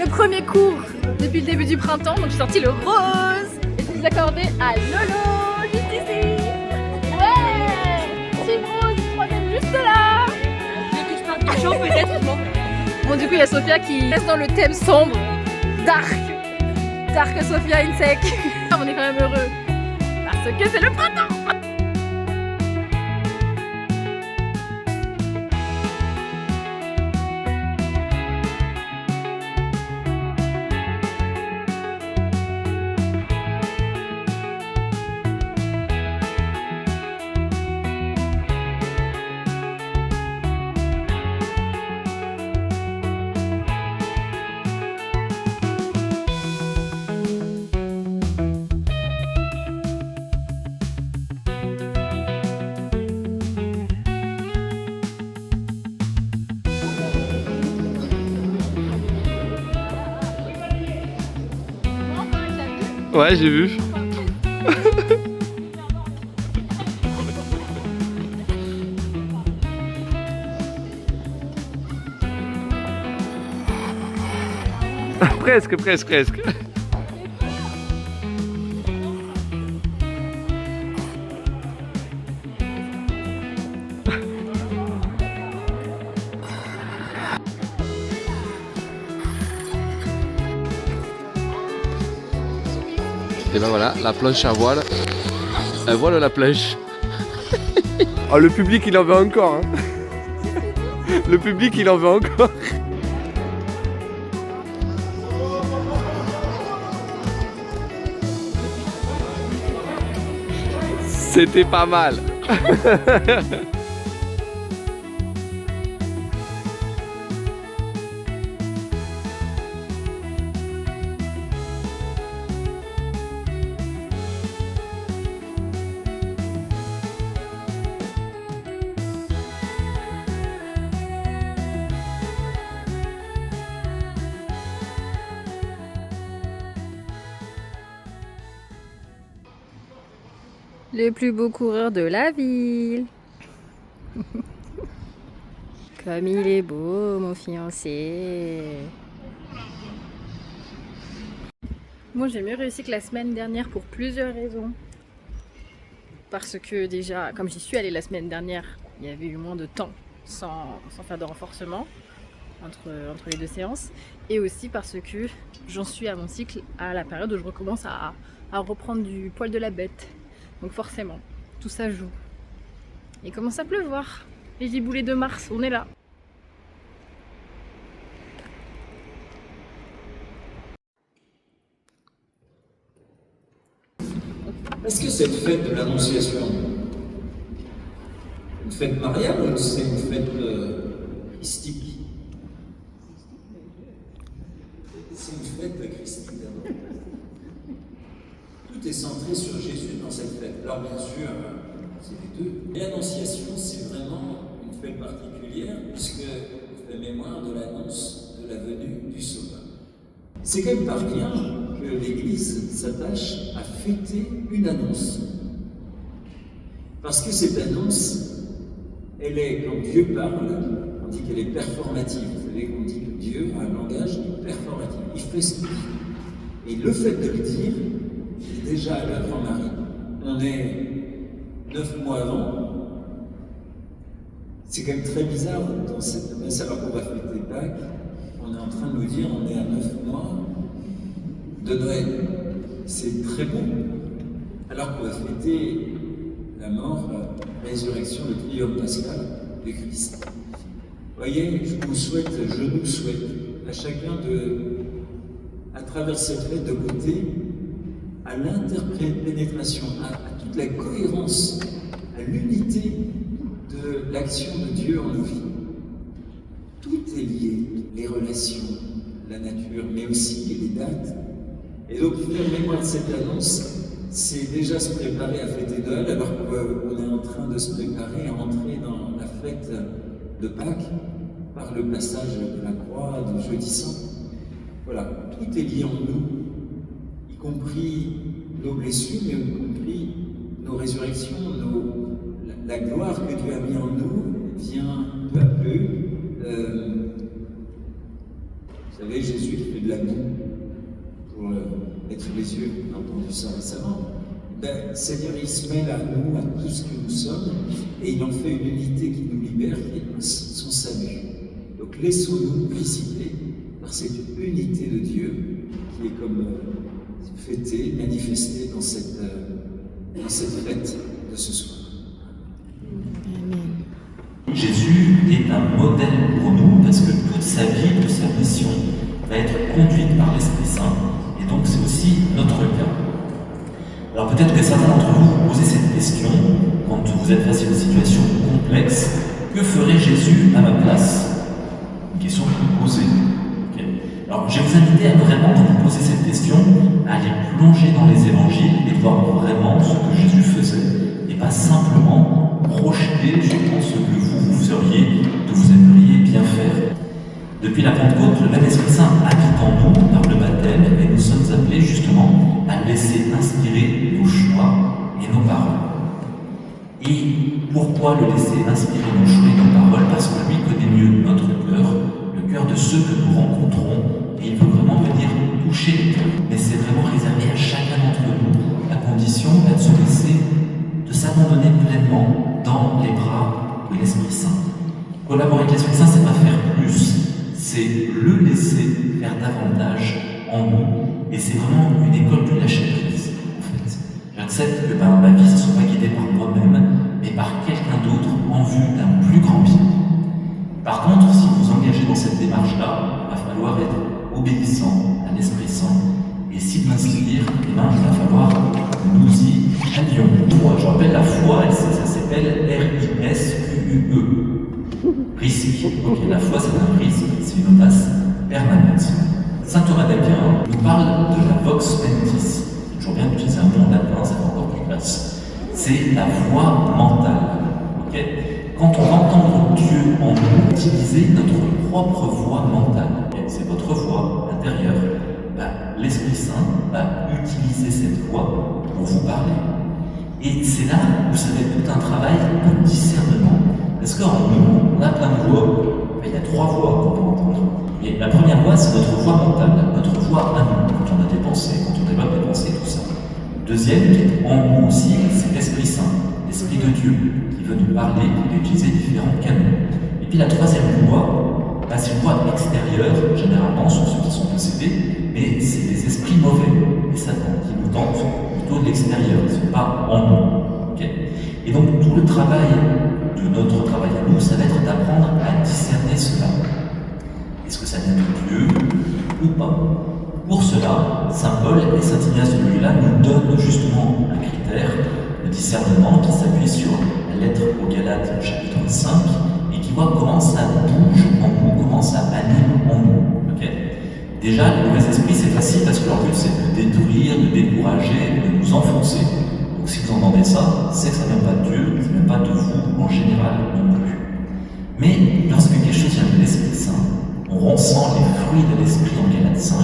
le premier cours depuis le début du printemps, donc j'ai sorti le rose et je l'ai accordé à Lolo, juste ici. Ouais, team rose, troisième juste là. Dès que je parle du champ, peut-être non. Bon, du coup, il y a Sophia qui reste dans le thème sombre, dark Sophia Insec. On est quand même heureux parce que c'est le printemps. Ouais, j'ai vu. Presque. Et ben voilà, la planche à voile. Elle voile la planche. Oh, le public il en veut encore. Hein. Le public il en veut encore. C'était pas mal. Le plus beau coureur de la ville. Comme il est beau, mon fiancé. Moi, j'ai mieux réussi que la semaine dernière pour plusieurs raisons. Parce que déjà, comme j'y suis allée la semaine dernière, il y avait eu moins de temps sans faire de renforcement entre les deux séances. Et aussi parce que j'en suis à mon cycle à la période où je recommence à reprendre du poil de la bête. Donc forcément, tout ça joue. Et il commence à pleuvoir. Les giboulées de mars, on est là. Est-ce que cette fête de l'Annonciation, une fête mariale ou c'est une fête christique? C'est une fête christique d'abord. Tout est centré sur Jésus dans cette fête. Alors bien sûr, c'est les deux. L'Annonciation, c'est vraiment une fête particulière puisque on fait mémoire de l'annonce de la venue du Sauveur. C'est quand même pas rien que l'Église s'attache à fêter une annonce. Parce que cette annonce, elle est, quand Dieu parle, on dit qu'elle est performative. Vous savez qu'on dit que Dieu a un langage performatif. Il fait ce qu'il dit. Et le fait de le dire, c'est déjà à l'œuvre en Marie. On est 9 mois avant. C'est quand même très bizarre dans cette messe, alors qu'on va fêter Pâques. On est en train de nous dire on est à 9 mois de Noël. C'est très bon. Alors qu'on va fêter la mort, la résurrection, le triomphe pascal de Christ. Vous voyez, je nous souhaite à chacun à travers cette fête, de goûter à l'interpénétration, à toute la cohérence, à l'unité de l'action de Dieu en nos vies. Tout est lié, les relations, la nature, mais aussi les dates. Et donc, faire mémoire de cette annonce, c'est déjà se préparer à fêter Noël, alors qu'on est en train de se préparer à entrer dans la fête de Pâques par le passage de la croix, du jeudi saint. Voilà, tout est lié en nous, y compris nos blessures, mais y compris nos résurrections, la gloire que Dieu a mis en nous vient peu à peu Vous savez, Jésus qui fait de l'amour pour être les yeux, on a entendu ça récemment. Ben, Seigneur, il se mêle à nous, à tout ce que nous sommes, et il en fait une unité qui nous libère, qui est son salut. Donc laissons-nous visiter par cette unité de Dieu qui est comme fêtée, manifestée dans cette fête de ce soir. Jésus est un modèle pour nous parce que toute sa vie, toute sa mission va être conduite par l'Esprit Saint, et donc c'est aussi notre cas. Alors peut-être que certains d'entre vous vous posez cette question quand vous êtes face à une situation complexe: que ferait Jésus à ma place? Une question que vous posez. Okay. Alors je vais vous inviter à vraiment, quand vous posez cette question, à aller plonger dans les évangiles et voir vraiment ce que Jésus faisait, et pas simplement projeter justement ce que vous feriez, que vous aimeriez bien faire. Depuis la Pentecôte, le même Esprit Saint habite en nous par le baptême, et nous sommes appelés justement à laisser inspirer nos choix et nos paroles. Et pourquoi le laisser inspirer nos choix et nos paroles? Parce que lui connaît mieux notre cœur, le cœur de ceux que nous rencontrons, et il veut vraiment venir toucher les cœurs. Mais c'est vraiment réservé à chacun d'entre nous. La condition est de se laisser, de s'abandonner pleinement dans les bras de l'Esprit Saint. Collaborer avec l'Esprit Saint, c'est pas faire plus, c'est le laisser faire davantage en nous, et c'est vraiment une école du lâcher-prise, en fait. J'accepte que ma vie ne soit pas guidée par moi-même, mais par quelqu'un d'autre en vue d'un plus grand bien. Par contre, si vous vous engagez dans cette démarche-là, il va falloir être obéissant à l'Esprit Saint, et s'il m'inscrire, il va falloir que nous y allions. Je rappelle, la foi, ça s'appelle R-I-S-Q-U-E. Risque. Ok, la foi, c'est un risque, c'est une audace permanente. Saint Thomas d'Aquin nous parle de la vox mentis. C'est toujours bien d'utiliser un mot en latin, ça fait encore plus classe. C'est la voix mentale. Okay, quand on va entendre Dieu en nous, utiliser notre propre voix mentale. Okay, c'est votre voix intérieure. L'Esprit Saint va utiliser cette voix pour vous parler. Et c'est là où ça va être tout un travail de discernement. Parce qu'en nous, on a plein de voix. Il y a 3 voix qu'on peut entendre. Et la première voix, c'est notre voix mentale, notre voix à nous, quand on a des pensées, quand on développe des pensées, tout ça. Deuxième, qui est en nous aussi, c'est l'Esprit Saint, l'Esprit de Dieu, qui veut nous parler, qui veut utiliser différents canaux. Et puis la troisième voix, c'est une voix extérieure, généralement, sur ceux qui sont possédés, mais c'est des esprits mauvais, et Satan, qui nous tentent plutôt de l'extérieur, ils ne sont pas en nous. Okay, et donc tout le travail de notre travail à nous, ça va être d'apprendre à discerner cela. Est-ce que ça vient de Dieu ou pas? Pour cela, Saint Paul et Saint Ignace de Loyola nous donnent justement un critère de discernement qui s'appuie sur la lettre aux Galates, chapitre 5, et qui voit comment ça bouge en nous, comment ça anime en nous. Okay, déjà, les mauvais esprits, c'est facile parce que leur but, c'est de détruire, de décourager, de nous enfoncer. Donc si vous entendez ça, c'est que ça ne vient pas de Dieu, ça ne vient pas de vous en général non plus. Mais lorsque quelque chose vient de l'Esprit Saint, on ressent les fruits de l'Esprit en Galates 5,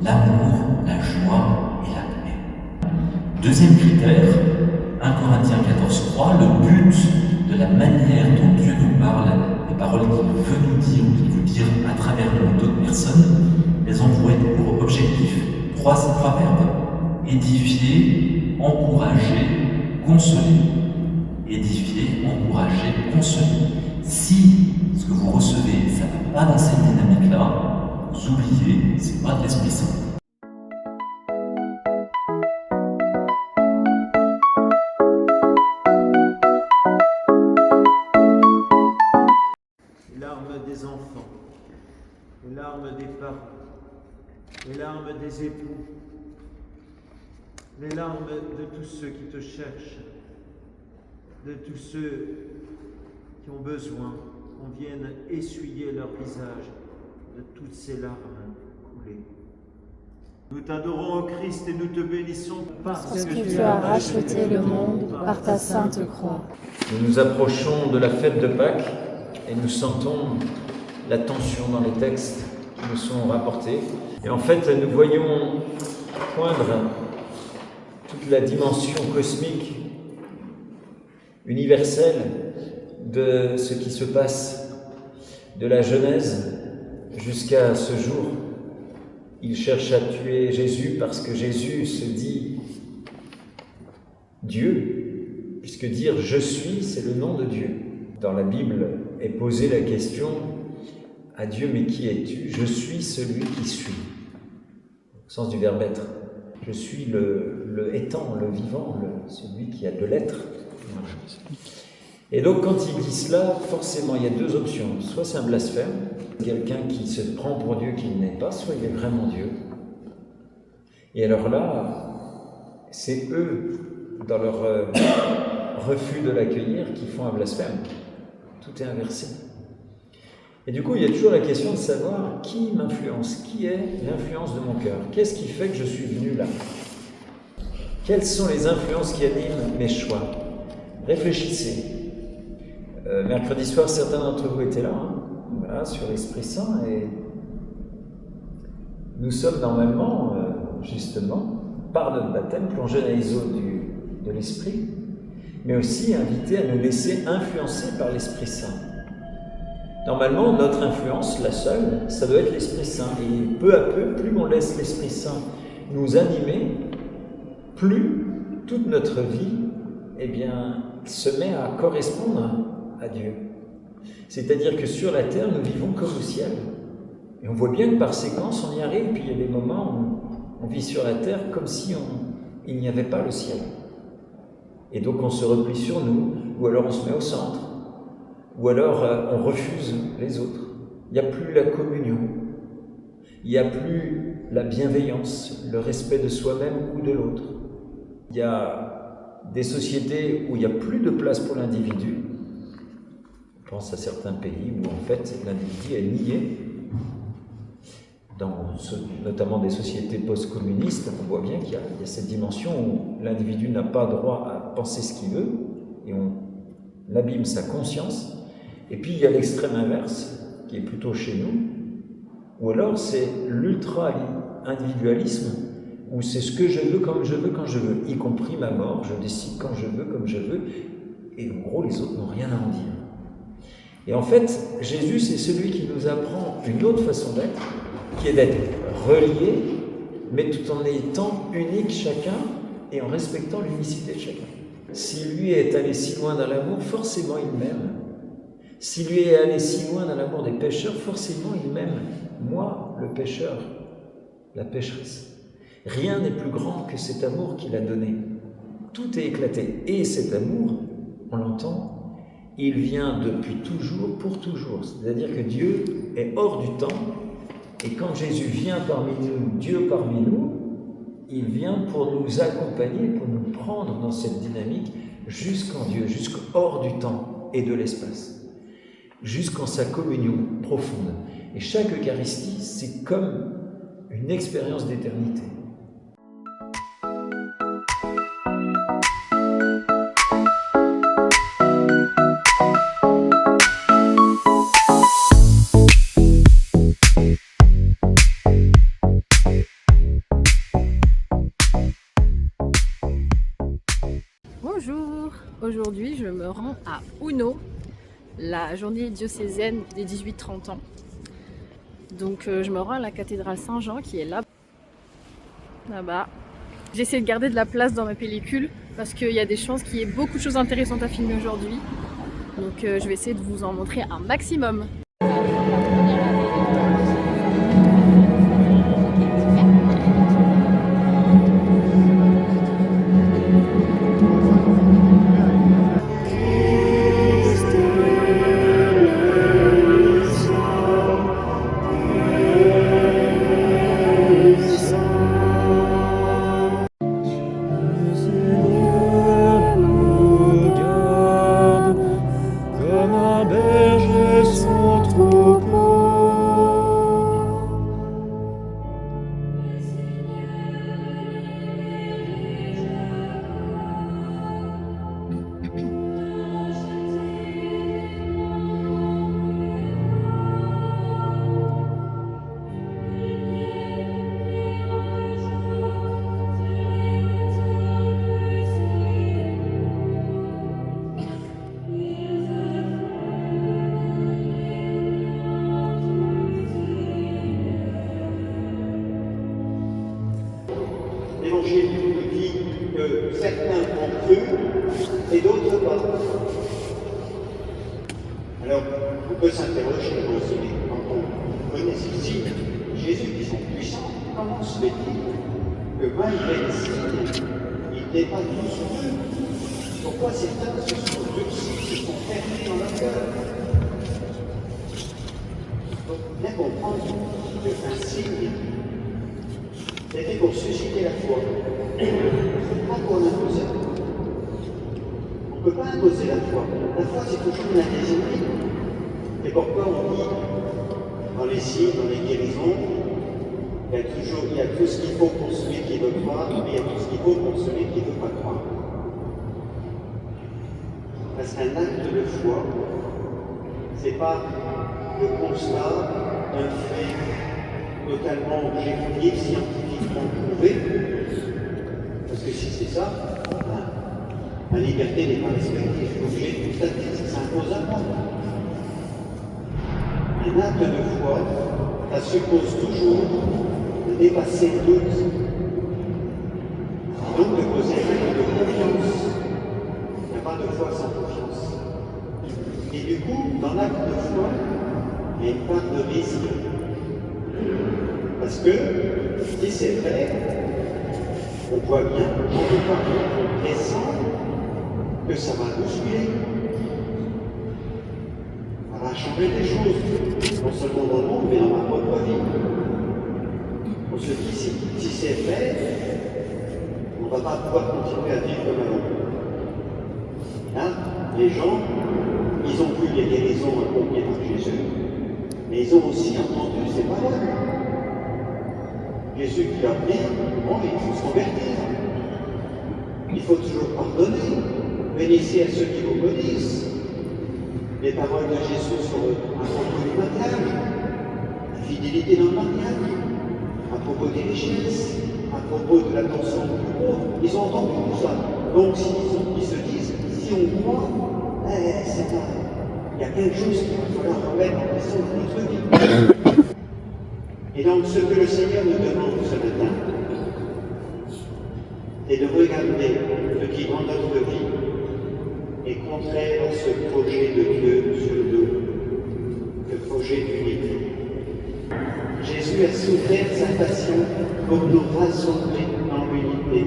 l'amour, la joie et la paix. Deuxième critère, 1 Corinthiens 14,3, le but de la manière dont Dieu nous parle, les paroles qu'il veut nous dire ou qu'il veut dire à travers nous d'autres personnes, elles ont pour objectif 3 verbes: édifier, encourager, consoler. Édifier, encourager, consoler. Si ce que vous recevez, ça ne va pas dans cette dynamique-là, vous oubliez, ce n'est pas de l'Esprit Saint. Les larmes des enfants, les larmes des parents, les larmes des époux, les larmes de tous ceux qui te cherchent, de tous ceux qui ont besoin qu'on vienne essuyer leur visage de toutes ces larmes coulées. Nous t'adorons, ô Christ, et nous te bénissons parce que tu as racheté le monde par ta sainte croix. Nous nous approchons de la fête de Pâques et nous sentons la tension dans les textes qui nous sont rapportés. Et en fait, nous voyons poindre toute la dimension cosmique, universelle de ce qui se passe de la Genèse jusqu'à ce jour. Ils cherchent à tuer Jésus parce que Jésus se dit Dieu, puisque dire « je suis », c'est le nom de Dieu. Dans la Bible est posée la question à Dieu « mais qui es-tu » ? Je suis celui qui suis, au sens du verbe être. Je suis le étant, le vivant, celui qui a de l'être. Et donc quand il dit cela, forcément il y a deux options. Soit c'est un blasphème, quelqu'un qui se prend pour Dieu qu'il n'est pas, soit il est vraiment Dieu. Et alors là, c'est eux, dans leur refus de l'accueillir, qui font un blasphème. Tout est inversé. Et du coup, il y a toujours la question de savoir qui m'influence, qui est l'influence de mon cœur. Qu'est-ce qui fait que je suis venu là ? Quelles sont les influences qui animent mes choix ? Réfléchissez. Mercredi soir, certains d'entre vous étaient là, voilà, sur l'Esprit Saint, et nous sommes normalement, justement, par notre baptême, plongés dans les eaux de l'Esprit, mais aussi invités à nous laisser influencer par l'Esprit Saint. Normalement, notre influence, la seule, ça doit être l'Esprit Saint. Et peu à peu, plus on laisse l'Esprit Saint nous animer, plus toute notre vie, eh bien, se met à correspondre à Dieu. C'est-à-dire que sur la terre, nous vivons comme au ciel. Et on voit bien que par séquence, on y arrive, puis il y a des moments où on vit sur la terre comme si il n'y avait pas le ciel. Et donc on se replie sur nous, ou alors on se met au centre, ou alors on refuse les autres. Il n'y a plus la communion, il n'y a plus la bienveillance, le respect de soi-même ou de l'autre. Il y a des sociétés où il n'y a plus de place pour l'individu. Je pense à certains pays où en fait l'individu est nié. Notamment des sociétés post-communistes, on voit bien qu'il y a cette dimension où l'individu n'a pas droit à penser ce qu'il veut, et on abîme sa conscience. Et puis il y a l'extrême inverse, qui est plutôt chez nous, ou alors c'est l'ultra-individualisme, où c'est ce que je veux, comme je veux, quand je veux, y compris ma mort, je décide quand je veux, comme je veux, et en gros les autres n'ont rien à en dire. Et en fait, Jésus, c'est celui qui nous apprend une autre façon d'être, qui est d'être relié, mais tout en étant unique chacun et en respectant l'unicité de chacun. Si lui est allé si loin dans l'amour, forcément il m'aime. Si lui est allé si loin dans l'amour des pécheurs, forcément il m'aime. Moi, le pécheur, la pécheresse. Rien n'est plus grand que cet amour qu'il a donné. Tout est éclaté. Et cet amour, on l'entend, il vient depuis toujours, pour toujours. C'est-à-dire que Dieu est hors du temps. Et quand Jésus vient parmi nous, Dieu parmi nous, il vient pour nous accompagner, pour nous prendre dans cette dynamique jusqu'en Dieu, jusqu'hors du temps et de l'espace, jusqu'en sa communion profonde. Et chaque Eucharistie, c'est comme une expérience d'éternité. Bonjour, aujourd'hui je me rends à Uno, la journée diocésaine des 18-30 ans. Donc je me rends à la cathédrale Saint-Jean qui est là-bas. J'essaie de garder de la place dans ma pellicule parce qu'il y a des chances qu'il y ait beaucoup de choses intéressantes à filmer aujourd'hui. Donc je vais essayer de vous en montrer un maximum. Comme un berger son l'évangile nous dit que certains ont cru et d'autres pas. Alors, on peut s'interroger aussi, mais quand on connaît ces signes de Jésus qui sont puissants, comment se fait-il que malgré les signes, il n'est pas tout sur eux? Pourquoi certains se sont durcis, se sont fermés dans leur cœur? Il faut bien comprendre qu'un signe était pour susciter la foi, pas pour l'imposer. On ne peut pas imposer la foi. La foi, c'est toujours une adhésion. Et pourquoi on dit dans les signes, dans les guérisons, il y a tout ce qu'il faut pour celui qui veut croire, mais il y a tout ce qu'il faut pour celui qui ne veut pas croire. Parce qu'un acte de foi, ce n'est pas le constat d'un fait totalement objectif, scientifiquement prouvé. Parce que si c'est ça, la liberté n'est pas respectée. Je suis obligé de constater, ça s'impose à moi. Un acte de foi, ça suppose toujours de dépasser le doute. Et donc de poser un acte de confiance. Il n'y a pas de foi sans confiance. Et du coup, dans l'acte de foi, il y a une part de risque. Parce que, si c'est vrai, on voit bien, on pressent que ça va bousculer. Ça va changer des choses, non seulement dans le monde, mais dans ma propre vie. On se dit, si c'est vrai, on ne va pas pouvoir continuer à vivre comme avant. Là, les gens, ils ont vu les guérisons accomplies par Jésus, mais ils ont aussi entendu ces paroles. Jésus qui leur dit, bon, il faut se convertir. Il faut toujours pardonner. Bénissez à ceux qui vous bénissent. Les paroles de Jésus sur à propos du mariage, la fidélité dans le mariage, à propos des richesses, à propos de l'attention du plus pauvre. Ils ont entendu tout ça. Donc, ils se disent, si on croit, il y a quelque chose qu'il va falloir remettre en question dans notre vie. Et donc, ce que le Seigneur nous demande ce matin, c'est de regarder ce qui, dans notre vie, est contraire à ce projet de Dieu sur nous, le projet d'unité. Jésus a souffert sa passion pour nous rassembler dans l'unité.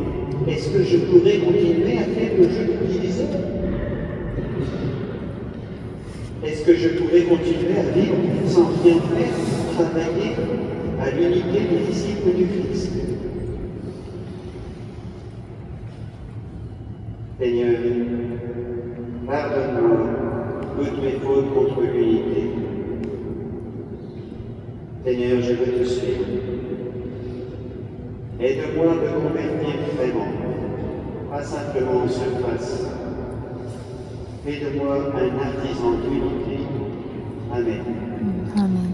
Est-ce que je pourrais continuer à faire le jeu de division? Est-ce que je pourrais continuer à vivre sans rien faire, travailler à l'unité des disciples du Christ? Seigneur, pardonne-moi toutes mes fautes contre l'unité. Seigneur, je veux te suivre. Aide-moi à me convertir vraiment, pas simplement en surface. Fais de moi un artisan d'unité. Amen. Amen.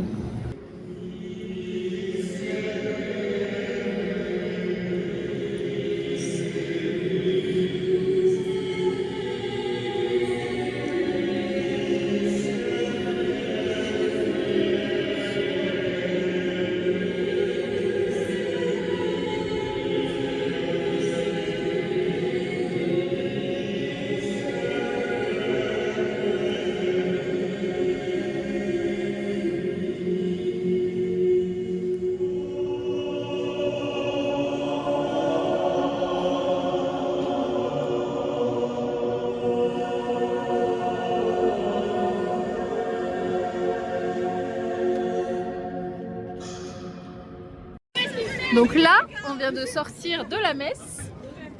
Donc là, on vient de sortir de la messe.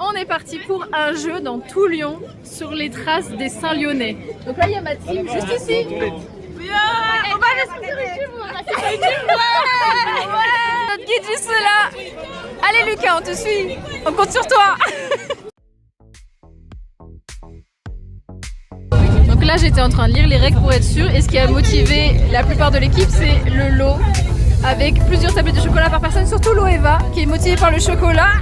On est parti pour un jeu dans tout Lyon sur les traces des Saints lyonnais. Donc là, il y a ma team juste ici. On va aller sur YouTube, on va sur YouTube. Ouais. Notre guide juste là. Allez Lucas, on te suit. On compte sur toi. Donc là, j'étais en train de lire les règles pour être sûre. Et ce qui a motivé la plupart de l'équipe, c'est le lot. Avec plusieurs tablettes de chocolat par personne, surtout Loeva, qui est motivée par le chocolat.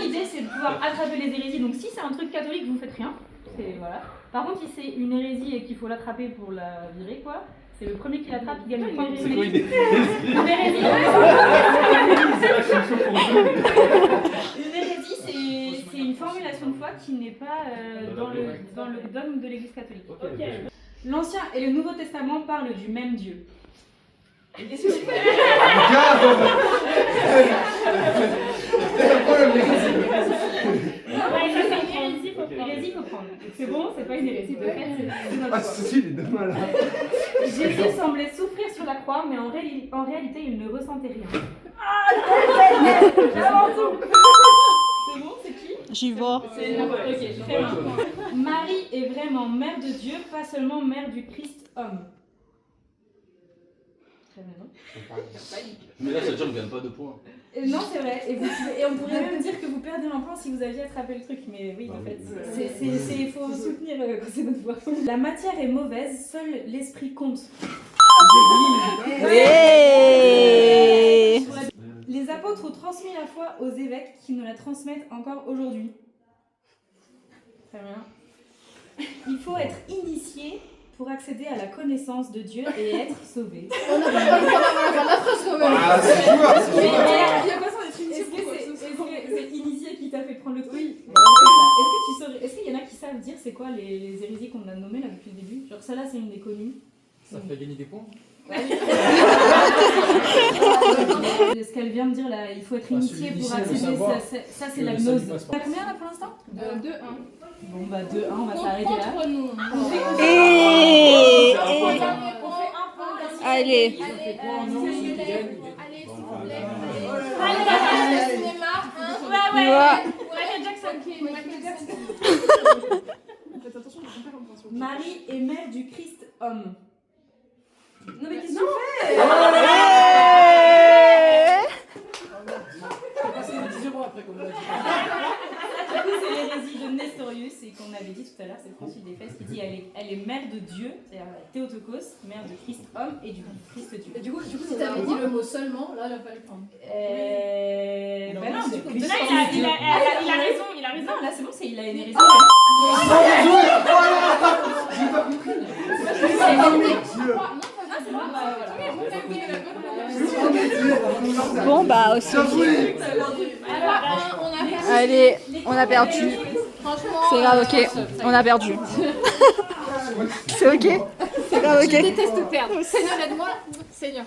l'idée c'est de pouvoir attraper les hérésies. Donc si c'est un truc catholique, vous faites rien. Voilà. Par contre, si c'est une hérésie et qu'il faut l'attraper pour la virer, quoi, c'est le premier qui l'attrape qui gagne le point. C'est quoi une hérésie? Une hérésie, c'est une formulation de foi qui n'est pas dans le dogme de l'Église catholique. Okay. L'Ancien et le Nouveau Testament parlent du même Dieu. Est-ce que tu fais hérésie, il faut prendre. C'est bon, c'est pas une hérésie. De fait, c'est notre foi. Jésus semblait souffrir sur la croix, mais en réalité, il ne ressentait rien. C'est bon, c'est qui? J'y vais. Ok, très bien. Marie est vraiment mère de Dieu, pas seulement mère du Christ homme. Très bien, non? Mais là, ça veut dire qu'on ne gagne pas de points. Non, c'est vrai. Et on pourrait même dire que vous perdez un point si vous aviez attrapé le truc. Mais oui, en fait, il faut soutenir quand c'est notre voix. La matière est mauvaise, seul l'esprit compte. Les apôtres ont transmis la foi aux évêques qui nous la transmettent encore aujourd'hui. Très bien. Il faut être initié pour accéder à la connaissance de Dieu et être sauvé. On a pas la phrase quand même. Ah, c'est joueur, c'est joueur. Il y a pas ça d'être initié. Est-ce que c'est initié qui t'a fait prendre le truc? Oui. Est-ce qu'il y en a qui savent dire c'est quoi les hérésies qu'on a nommées là depuis le début? Genre celle-là c'est une des connues. Ça fait gagner des points. Ce qu'elle vient de dire là, il faut être initié pour accéder, ça c'est la gnose. T'as combien là pour l'instant? 2-1. Bon bah 2-1, on va s'arrêter là. Contre nous. On fait un point. Allez. Allez, cinéma. Ouais. Michael Jackson. Marie est mère du Christ homme. Non mais qu'est-ce que tu fais? Après, comme on a dit. Du coup, c'est l'hérésie de Nestorius et qu'on avait dit tout à l'heure, c'est Francis d'Éphèse qui dit elle est mère de Dieu, c'est-à-dire Théotokos, mère de Christ homme et du Christ Dieu. Et du coup si t'avais dit le mot seulement, là, il va pas le prendre. Bah non, il a raison. Là, c'est bon, il a une hérésie. J'ai pas compris. Bon bah aussi. Allez, on a perdu. C'est grave, ok. On a perdu. C'est ok. C'est grave, ok. Je déteste perdre. Seigneur, aide-moi. Seigneur.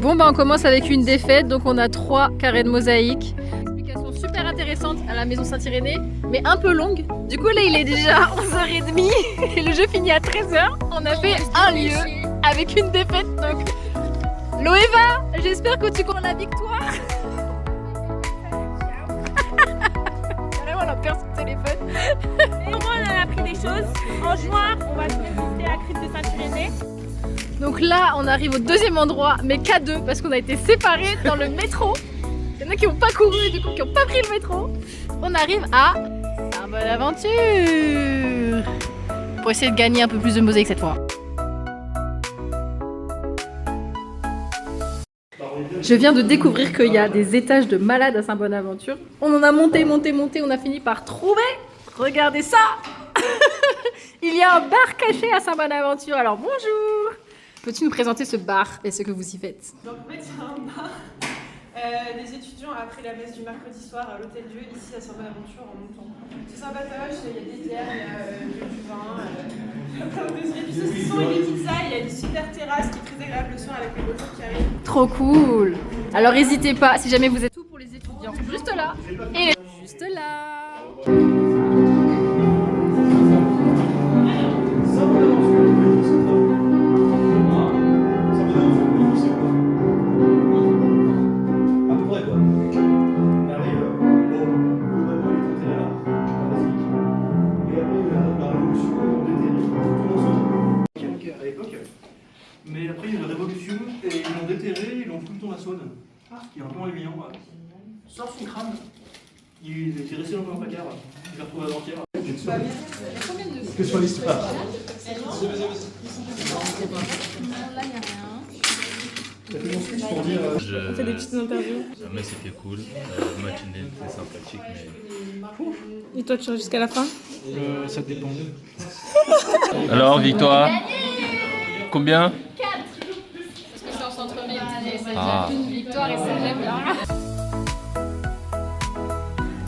Bon bah on commence avec une défaite, donc on a 3 carrés de mosaïque. Explication super intéressante à la maison Saint-Irénée, mais un peu longue. Du coup là il est déjà 11h30 et le jeu finit à 13h. On a fait un lieu avec une défaite, donc Loéva, j'espère que tu comptes la victoire. Vraiment on a perdu son téléphone. Et au moins on a appris des choses. En juin, on va visiter la crypte de Saint-Irénée. Donc là, on arrive au deuxième endroit, mais qu'à 2 parce qu'on a été séparés dans le métro. Il y en a qui n'ont pas couru, du coup, qui n'ont pas pris le métro. On arrive à Saint-Bonaventure pour essayer de gagner un peu plus de mosaïque cette fois. Je viens de découvrir qu'il y a des étages de malades à Saint-Bonaventure. On en a monté, on a fini par trouver. Regardez ça. Il y a un bar caché à Saint-Bonaventure. Alors bonjour. Peux-tu nous présenter ce bar et ce que vous y faites? Donc en fait c'est un bar. Des étudiants après la messe du mercredi soir à l'Hôtel Dieu, ici à Saint-Bonaventure en montant. C'est sympatoche, il y a des bières, il y a du vin, il y a plein de désir, du saucisson et des pizzas, il y a une super terrasse qui est très agréable le soir avec les beaux jours qui arrivent. Trop cool. Alors n'hésitez pas, si jamais vous êtes tout pour les étudiants, juste là et juste là. Mais après, il y a eu la révolution et ils l'ont déterré, ils l'ont foutu dans la Saône. Qui est un peu ennuyant. Sors son crâne. Il était resté dans un placard. Il l'a retrouvé avant-hier. Que soit l'histoire. Là, il n'y a rien. On fait des petites interviews. Mais c'était cool. Matinée, très sympathique. Mais... Et toi, tu restes jusqu'à la fin? Ça dépend. Alors, victoire? Combien? 4. Parce que c'est en centre-ville. Ah. Une victoire et ça j'aime bien.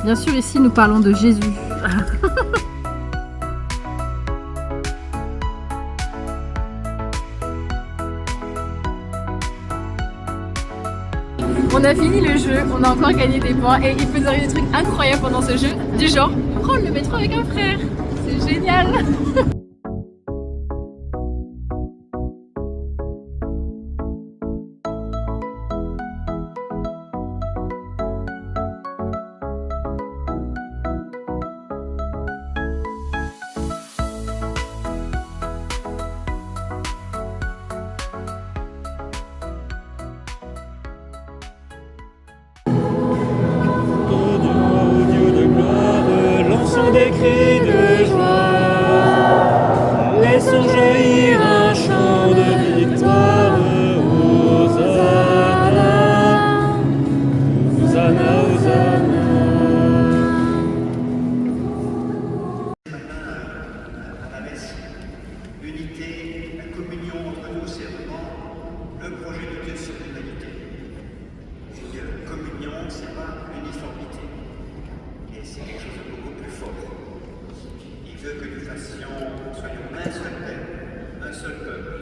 Bien sûr, ici nous parlons de Jésus. On a fini le jeu, on a encore gagné des points et il peut nous arriver des trucs incroyables pendant ce jeu, du genre prendre le métro avec un frère. C'est génial. Lançons des cris de joie, laissons jaillir un chant de victoire. Hosanna, Hosanna, Hosanna. À la messe, l'unité, la communion entre nous, c'est vraiment le projet de Dieu sur l'humanité. Une communion, c'est pas l'uniformité. Et c'est quelque chose de beaucoup plus fort. Il veut que nous soyons un seul peuple,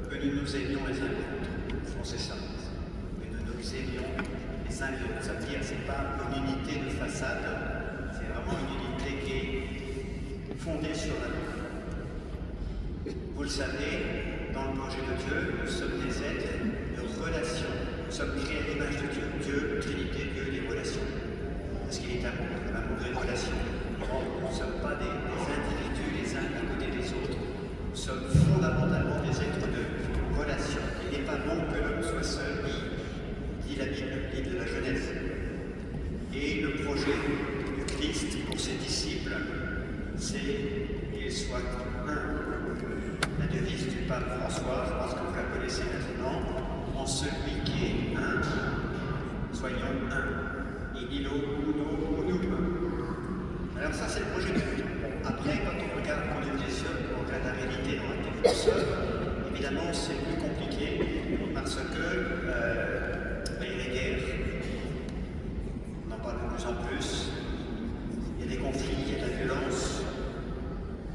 que nous nous aimions les uns les autres. C'est ça. Que nous nous aimions les uns les autres. Ça veut dire que ce n'est pas une unité de façade, c'est vraiment une unité qui est fondée sur l'amour. Vous le savez, dans le projet de Dieu, nous sommes des êtres de relations. Nous sommes créés à l'image de Dieu. Dieu, Trinité, Dieu, les relations. Parce qu'il est amour, l'amour des relations. Nous ne sommes pas des individus les uns à côté des autres. Nous sommes fondamentalement des êtres de relations. Il n'est pas bon que l'homme soit seul, dit la Bible, livre de la Genèse. Et le projet du Christ pour ses disciples, c'est qu'ils soient un. La devise du pape François, je pense que vous la connaissez maintenant, en celui qui est un, soyons un. In illo uno unum. Alors ça c'est le projet de Dieu. Après, quand on regarde, quand on ouvre les yeux, on regarde la réalité dans laquelle nous sommes, évidemment c'est plus compliqué parce que il y a des guerres, on en parle de plus en plus, il y a des conflits, il y a de la violence.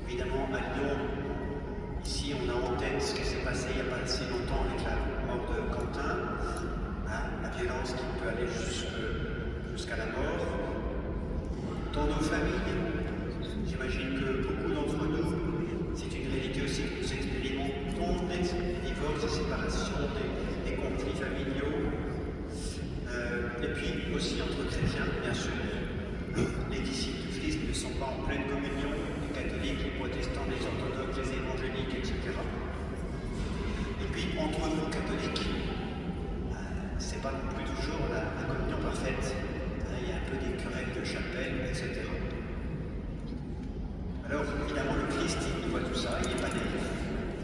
Évidemment à Lyon, ici on a en tête ce qui s'est passé il n'y a pas si longtemps avec la mort de Quentin, hein, la violence qui peut aller jusqu'à la mort. Dans nos familles, j'imagine que beaucoup d'entre nous, c'est une réalité aussi que nous expérimentons, des divorces, des séparations, des conflits familiaux, et puis aussi entre chrétiens, bien sûr. Les disciples du Christ ne sont pas en pleine communion, les catholiques, les protestants, les orthodoxes, les évangéliques, etc. Et puis entre nous catholiques, c'est pas non plus toujours la communion parfaite. Il y a un peu des querelles de chapelle, etc. Alors évidemment le Christ, il voit tout ça, il n'est pas naïf.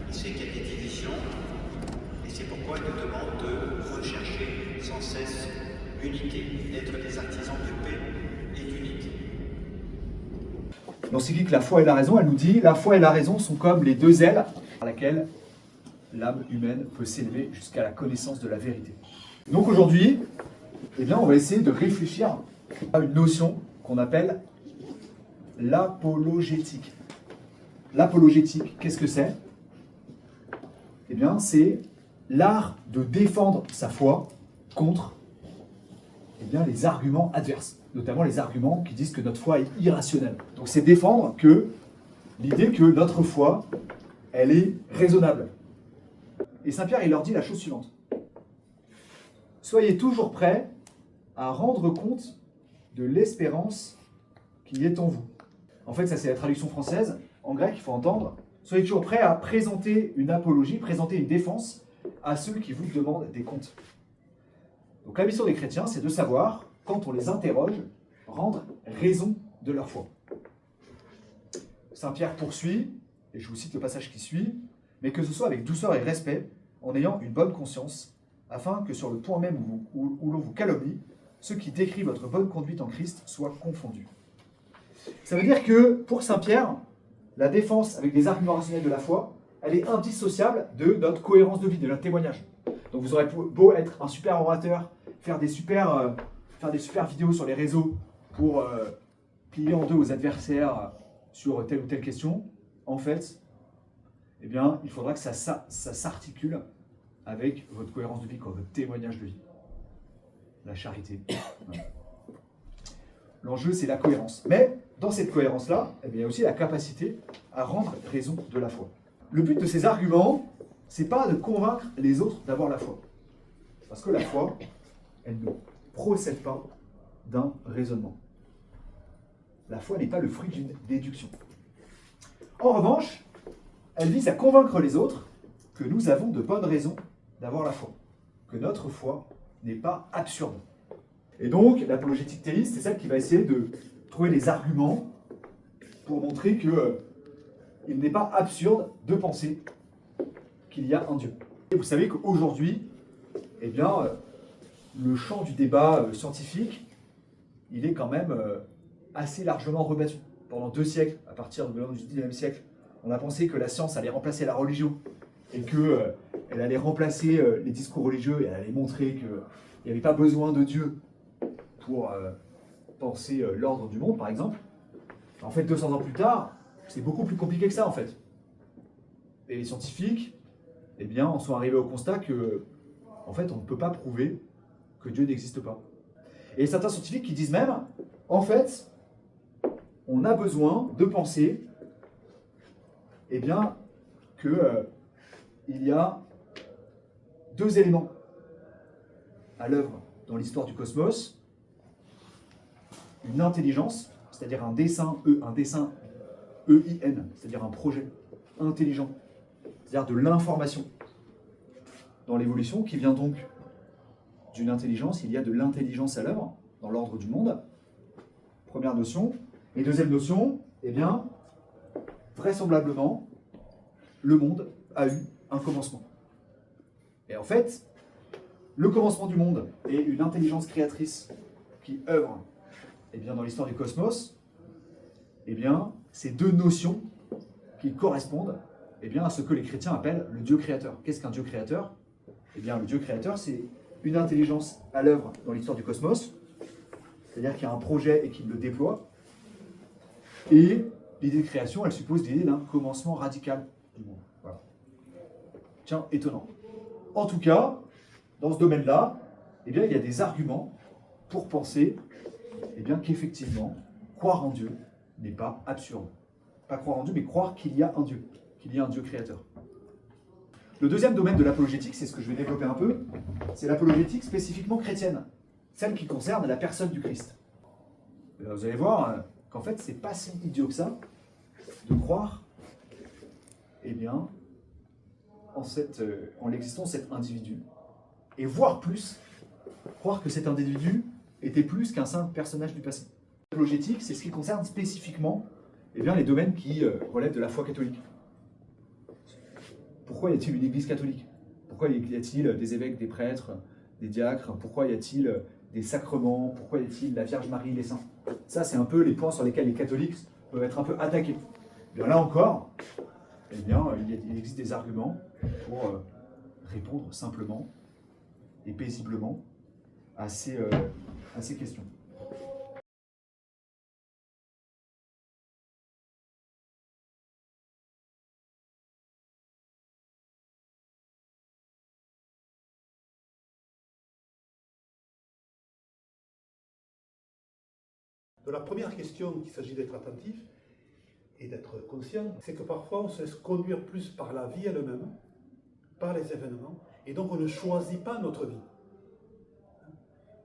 Il sait qu'il y a des divisions, et c'est pourquoi il nous demande de rechercher sans cesse l'unité, d'être des artisans de paix et d'unité. Dans l'encyclique La foi et la raison, elle nous dit « La foi et la raison sont comme les deux ailes par lesquelles l'âme humaine peut s'élever jusqu'à la connaissance de la vérité. » Donc aujourd'hui, eh bien, on va essayer de réfléchir à une notion qu'on appelle l'apologétique. L'apologétique, qu'est-ce que c'est? Eh bien, c'est l'art de défendre sa foi contre les arguments adverses, notamment les arguments qui disent que notre foi est irrationnelle. Donc c'est défendre l'idée que notre foi, elle est raisonnable. Et Saint Pierre, il leur dit la chose suivante. Soyez toujours prêts à rendre compte de l'espérance qui est en vous. En fait, ça c'est la traduction française. En grec, il faut entendre. Soyez toujours prêts à présenter une apologie, présenter une défense à ceux qui vous demandent des comptes. Donc la mission des chrétiens, c'est de savoir, quand on les interroge, rendre raison de leur foi. Saint Pierre poursuit et je vous cite le passage qui suit, « Mais que ce soit avec douceur et respect, en ayant une bonne conscience, afin que sur le point même où l'on vous calomnie, ceux qui décrivent votre bonne conduite en Christ soient confondus. » Ça veut dire que, pour Saint Pierre, la défense avec les arguments rationnels de la foi, elle est indissociable de notre cohérence de vie, de notre témoignage. Donc vous aurez beau être un super orateur, faire des super vidéos sur les réseaux pour plier en deux aux adversaires sur telle ou telle question, en fait, eh bien, il faudra que ça s'articule avec votre cohérence de vie, votre témoignage de vie. La charité. Voilà. L'enjeu, c'est la cohérence. Mais dans cette cohérence-là, eh bien, il y a aussi la capacité à rendre raison de la foi. Le but de ces arguments, c'est pas de convaincre les autres d'avoir la foi. Parce que la foi, elle ne procède pas d'un raisonnement. La foi n'est pas le fruit d'une déduction. En revanche, elle vise à convaincre les autres que nous avons de bonnes raisons d'avoir la foi, que notre foi n'est pas absurde. Et donc, l'apologétique théiste, c'est celle qui va essayer de trouver les arguments pour montrer que il n'est pas absurde de penser qu'il y a un Dieu. Et vous savez qu'aujourd'hui, eh bien, le champ du débat scientifique, il est quand même assez largement rebattu. Pendant 2 siècles, à partir du 19e siècle, on a pensé que la science allait remplacer la religion et qu'elle allait remplacer les discours religieux et elle allait montrer qu'il n'y avait pas besoin de Dieu pour penser l'ordre du monde, par exemple. En fait, 200 ans plus tard, c'est beaucoup plus compliqué que ça, en fait. Et les scientifiques, eh bien, en sont arrivés au constat que, en fait, on ne peut pas prouver que Dieu n'existe pas. Et certains scientifiques qui disent même, en fait, on a besoin de penser, eh bien, que il y a 2 éléments à l'œuvre dans l'histoire du cosmos. Une intelligence, c'est-à-dire un dessein EIN, c'est-à-dire un projet intelligent, c'est-à-dire de l'information dans l'évolution qui vient donc d'une intelligence. Il y a de l'intelligence à l'œuvre dans l'ordre du monde. Première notion. Et deuxième notion, eh bien, vraisemblablement, le monde a eu un commencement. Et en fait, le commencement du monde et une intelligence créatrice qui œuvre eh bien, dans l'histoire du cosmos, eh bien, ces 2 notions qui correspondent eh bien, à ce que les chrétiens appellent le Dieu créateur. Qu'est-ce qu'un Dieu créateur? Eh bien, le Dieu créateur, c'est une intelligence à l'œuvre dans l'histoire du cosmos, c'est-à-dire qu'il y a un projet et qu'il le déploie. Et l'idée de création, elle suppose l'idée d'un commencement radical du monde. Voilà. Tiens, étonnant. En tout cas, dans ce domaine-là, eh bien, il y a des arguments pour penser eh bien, qu'effectivement, croire en Dieu n'est pas absurde. Pas croire en Dieu, mais croire qu'il y a un Dieu, qu'il y a un Dieu créateur. Le deuxième domaine de l'apologétique, c'est ce que je vais développer un peu, c'est l'apologétique spécifiquement chrétienne, celle qui concerne la personne du Christ. Et là, vous allez voir qu'en fait, c'est pas si idiot que ça de croire eh bien, en l'existence de cet individu, et voire plus, croire que cet individu était plus qu'un simple personnage du passé. L'apologétique, c'est ce qui concerne spécifiquement eh bien, les domaines qui relèvent de la foi catholique. Pourquoi y a-t-il une église catholique? Pourquoi y a-t-il des évêques, des prêtres, des diacres? Pourquoi y a-t-il des sacrements? Pourquoi y a-t-il la Vierge Marie, les saints? Ça, c'est un peu les points sur lesquels les catholiques peuvent être un peu attaqués. Et bien là encore, eh bien, il existe des arguments pour répondre simplement et paisiblement à ces questions. De la première question qu'il s'agit d'être attentif et d'être conscient, c'est que parfois on se laisse conduire plus par la vie elle-même, par les événements, et donc on ne choisit pas notre vie.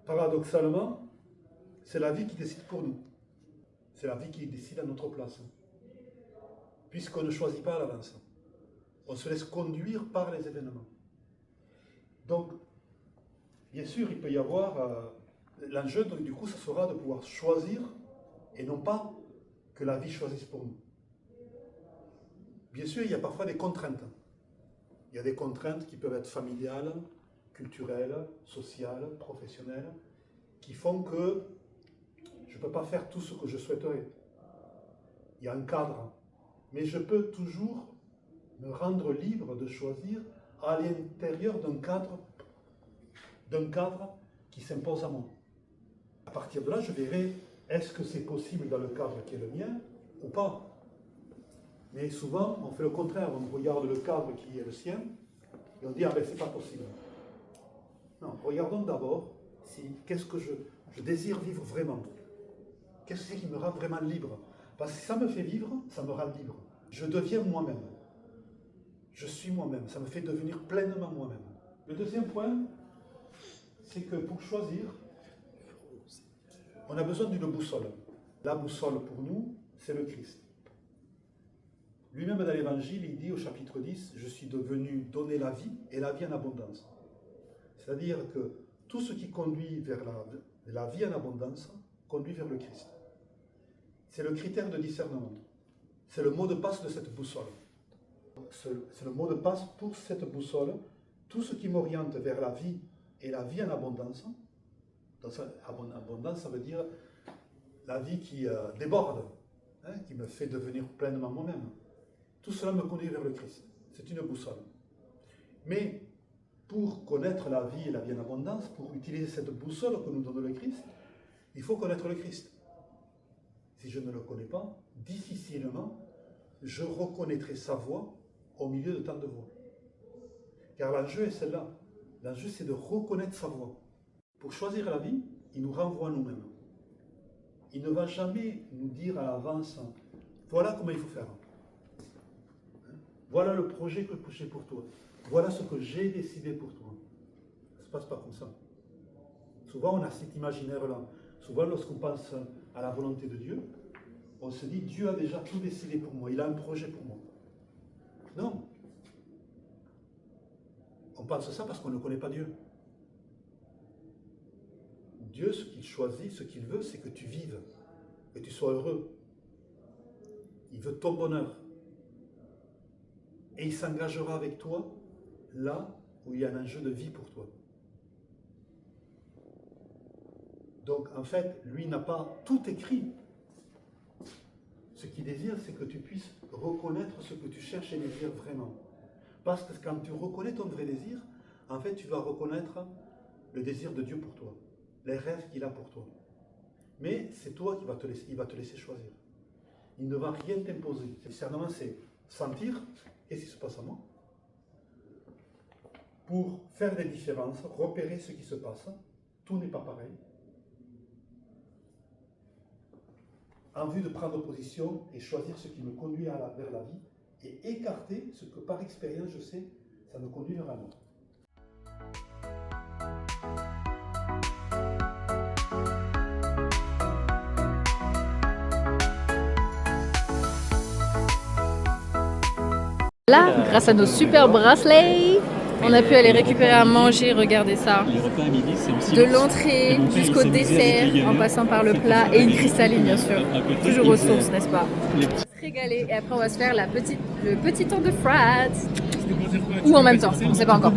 Paradoxalement, c'est la vie qui décide pour nous. C'est la vie qui décide à notre place. Puisqu'on ne choisit pas à l'avance. On se laisse conduire par les événements. Donc, bien sûr, il peut y avoir... L'enjeu, du coup, ça sera de pouvoir choisir et non pas que la vie choisisse pour nous. Bien sûr, il y a parfois des contraintes. Il y a des contraintes qui peuvent être familiales, culturelles, sociales, professionnelles, qui font que je ne peux pas faire tout ce que je souhaiterais. Il y a un cadre, mais je peux toujours me rendre libre de choisir à l'intérieur d'un cadre qui s'impose à moi. À partir de là, je verrai, est-ce que c'est possible dans le cadre qui est le mien ou pas? Mais souvent, on fait le contraire, on regarde le cadre qui est le sien, et on dit, ah ben c'est pas possible. Non, regardons d'abord, qu'est-ce que je désire vivre vraiment? Qu'est-ce que c'est qui me rend vraiment libre? Parce que si ça me fait vivre, ça me rend libre. Je deviens moi-même. Je suis moi-même, ça me fait devenir pleinement moi-même. Le deuxième point, c'est que pour choisir, on a besoin d'une boussole. La boussole pour nous, c'est le Christ. Lui-même dans l'Évangile, il dit au chapitre 10, « Je suis devenu donner la vie et la vie en abondance ». C'est-à-dire que tout ce qui conduit vers la vie en abondance conduit vers le Christ. C'est le critère de discernement. C'est le mot de passe de cette boussole. C'est le mot de passe pour cette boussole. Tout ce qui m'oriente vers la vie et la vie en abondance. Abondance, ça veut dire la vie qui déborde, hein, qui me fait devenir pleinement moi-même. Tout cela me conduit vers le Christ. C'est une boussole. Mais pour connaître la vie et la vie en abondance, pour utiliser cette boussole que nous donne le Christ, il faut connaître le Christ. Si je ne le connais pas, difficilement, je reconnaîtrai sa voix au milieu de tant de voix. Car l'enjeu est celle-là. L'enjeu, c'est de reconnaître sa voix. Pour choisir la vie, il nous renvoie à nous-mêmes. Il ne va jamais nous dire à l'avance, voilà comment il faut faire. Voilà le projet que j'ai pour toi. Voilà ce que j'ai décidé pour toi. Ça ne se passe pas comme ça. Souvent, on a cet imaginaire-là. Souvent, lorsqu'on pense à la volonté de Dieu, on se dit, Dieu a déjà tout décidé pour moi. Il a un projet pour moi. Non. On pense ça parce qu'on ne connaît pas Dieu. Dieu, ce qu'il choisit, ce qu'il veut, c'est que tu vives, que tu sois heureux. Il veut ton bonheur. Et il s'engagera avec toi là où il y a un enjeu de vie pour toi. Donc, en fait, lui n'a pas tout écrit. Ce qu'il désire, c'est que tu puisses reconnaître ce que tu cherches et désires vraiment. Parce que quand tu reconnais ton vrai désir, en fait, tu vas reconnaître le désir de Dieu pour toi, les rêves qu'il a pour toi. Mais c'est toi qui va te laisser choisir. Il ne va rien t'imposer. Le discernement, c'est sentir qu'est-ce qui se passe en moi, pour faire des différences, repérer ce qui se passe. Tout n'est pas pareil. En vue de prendre position et choisir ce qui me conduit vers la vie et écarter ce que par expérience je sais, ça me conduit vers la mort. Là, grâce à nos super bracelets, on a pu aller récupérer à manger, regardez ça. De l'entrée jusqu'au dessert, en passant par le plat et une cristalline bien sûr. Toujours aux sources, n'est-ce pas? Se régaler et après on va se faire le petit temps de frat. Ou en même temps, on ne sait pas encore.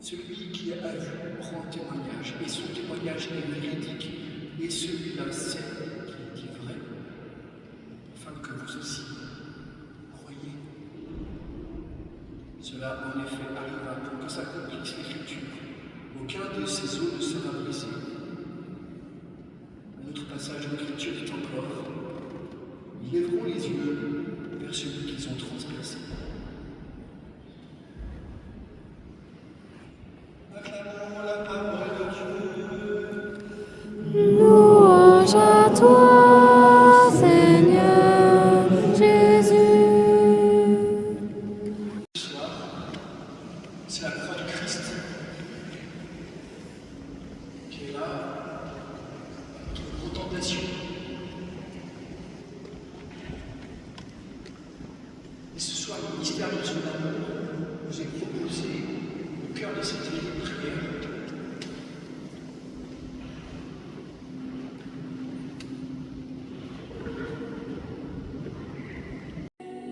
Celui qui a vu rend témoignage, et son témoignage est véridique, et celui-là c'est qui dit vrai, afin que vous aussi croyez. Cela en effet arriva pour que s'accomplisse l'Écriture. Aucun de ces eaux ne sera brisé. Un autre passage de l'Écriture est encore: ils lèveront les yeux vers celui qui Ce soir, le mystère de son amour vous est proposé au cœur de cette vie de prière.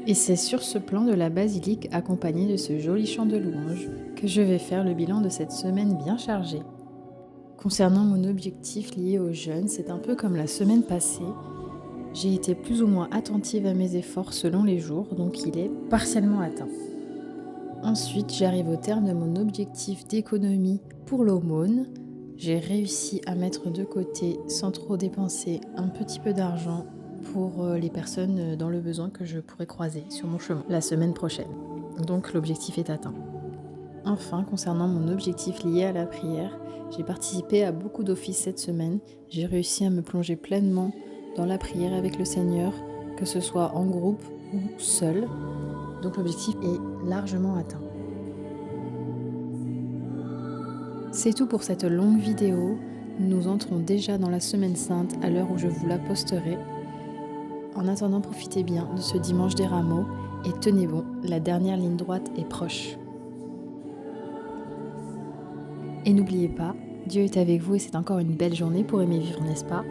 Et c'est sur ce plan de la basilique, accompagné de ce joli chant de louange, que je vais faire le bilan de cette semaine bien chargée. Concernant mon objectif lié au jeûne, c'est un peu comme la semaine passée. J'ai été plus ou moins attentive à mes efforts selon les jours, donc il est partiellement atteint. Ensuite, j'arrive au terme de mon objectif d'économie pour l'aumône. J'ai réussi à mettre de côté, sans trop dépenser, un petit peu d'argent pour les personnes dans le besoin que je pourrais croiser sur mon chemin la semaine prochaine. Donc l'objectif est atteint. Enfin, concernant mon objectif lié à la prière, j'ai participé à beaucoup d'offices cette semaine. J'ai réussi à me plonger pleinement dans la prière avec le Seigneur, que ce soit en groupe ou seul. Donc l'objectif est largement atteint. C'est tout pour cette longue vidéo. Nous entrons déjà dans la Semaine Sainte à l'heure où je vous la posterai. En attendant, profitez bien de ce dimanche des Rameaux et tenez bon, la dernière ligne droite est proche. Et n'oubliez pas, Dieu est avec vous et c'est encore une belle journée pour aimer vivre, n'est-ce pas ?